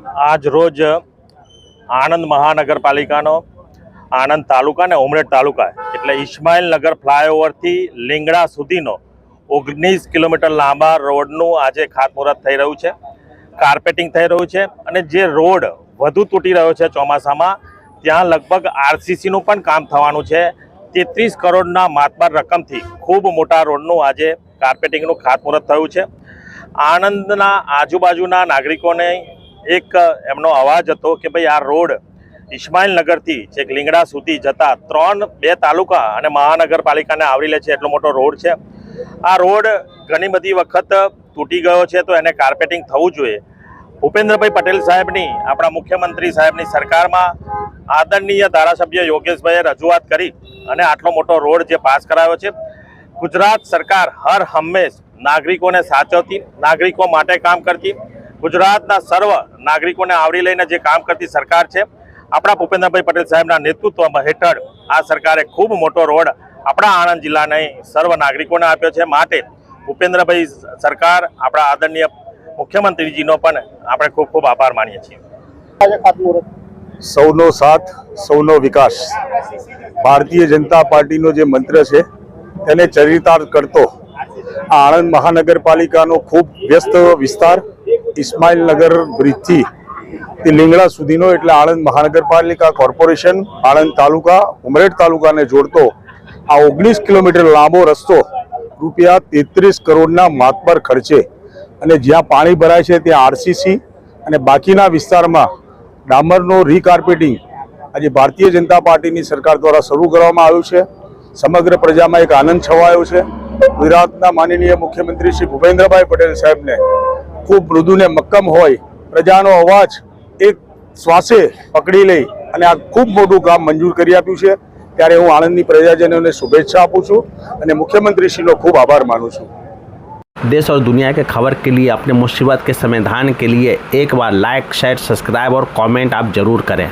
આજ રોજ આણંદ મહાનગરપાલિકાનો આણંદ તાલુકા ને ઉમરેઠ તાલુકા એટલે ઇસ્માઇલનગર ફ્લાયઓવરથી લીંગડા સુધીનો 19 કિલોમીટર લાંબા રોડનું આજે ખાતમુહૂર્ત થઈ રહ્યું છે, કાર્પેટિંગ થઈ રહ્યું છે અને જે રોડ વધુ તૂટી રહ્યો છે ચોમાસામાં ત્યાં લગભગ આરસીસીનું પણ કામ થવાનું છે। 33 કરોડના માતબાર રકમથી ખૂબ મોટા રોડનું આજે કાર્પેટિંગનું ખાતમુહૂર્ત થયું છે। આણંદના આજુબાજુના નાગરિકોને એક એમનો અવાજ હતો કે ભાઈ આ રોડ ઇસ્માઇલનગરથી છેક લીંગડા સુધી જતા 2 તાલુકા અને મહાનગરપાલિકાને આવરી લે છે એટલો મોટો રોડ છે। આ રોડ ઘણી બધી વખત તૂટી ગયો છે તો એને કાર્પેટિંગ થવું જોઈએ। ભૂપેન્દ્રભાઈ પટેલ સાહેબની આપણા મુખ્યમંત્રી સાહેબની સરકારમાં આદરણીય ધારાસભ્ય યોગેશભાઈએ રજૂઆત કરી અને આટલો મોટો રોડ જે પાસ કરાયો છે। ગુજરાત સરકાર હર હંમેશ નાગરિકોને સાચવતી, નાગરિકો માટે કામ કરતી, ગુજરાતના સર્વ નાગરિકોને આવરી લઈને જે કામ કરતી સરકાર છે। આપણા ભૂપેન્દ્રભાઈ પટેલ સાહેબના નેતૃત્વ હેઠળ આ સરકારે ખૂબ મોટો રોડ આપણા આણંદ જિલ્લાને સર્વ નાગરિકોને આપ્યો છે। માટે ભૂપેન્દ્રભાઈ સરકાર આપણા આદરણીય મુખ્યમંત્રીજીનો પણ આપણે ખૂબ ખૂબ આભાર માનીએ છીએ। સૌનો સાથ સૌનો વિકાસ ભારતીય જનતા પાર્ટીનો જે મંત્ર છે તેને ચરિતાર્થ કરતો આ આણંદ મહાનગરપાલિકાનો ખૂબ વ્યસ્ત વિસ્તાર ઇસ્માઇલનગર બ્રિજથી તે લીંગડા સુધીનો એટલે આણંદ મહાનગરપાલિકા કોર્પોરેશન આણંદ તાલુકા ઉમરેઠ તાલુકાને જોડતો આ 19 કિલોમીટર લાંબો રસ્તો રૂપિયા 33 કરોડના માતબર ખર્ચે અને જ્યાં પાણી ભરાય છે ત્યાં આરસીસી અને બાકીના વિસ્તારમાં ડામરનો રીકાર્પેટિંગ આજે ભારતીય જનતા પાર્ટીની સરકાર દ્વારા શરૂ કરવામાં આવ્યું છે। સમગ્ર પ્રજામાં એક આનંદ છવાયો છે। ગુજરાતના માનનીય મુખ્યમંત્રી શ્રી ભૂપેન્દ્રભાઈ પટેલ સાહેબને ખૂબ મૃદુ ને મક્કમ હોય પ્રજાનો અવાજ એક શ્વાસે પકડી લઈ અને આ ખૂબ મોટું કામ મંજૂર કરી આપ્યું છે ત્યારે હું આણંદની પ્રજાજનોને શુભેચ્છા આપું છું અને મુખ્યમંત્રીશ્રીનો ખૂબ આભાર માનું છું। देश और दुनिया के खबर के लिए अपने मुसीबत के समाधान के लिए एक बार लाइक शेयर सब्सक्राइब और कमेंट आप जरूर करें।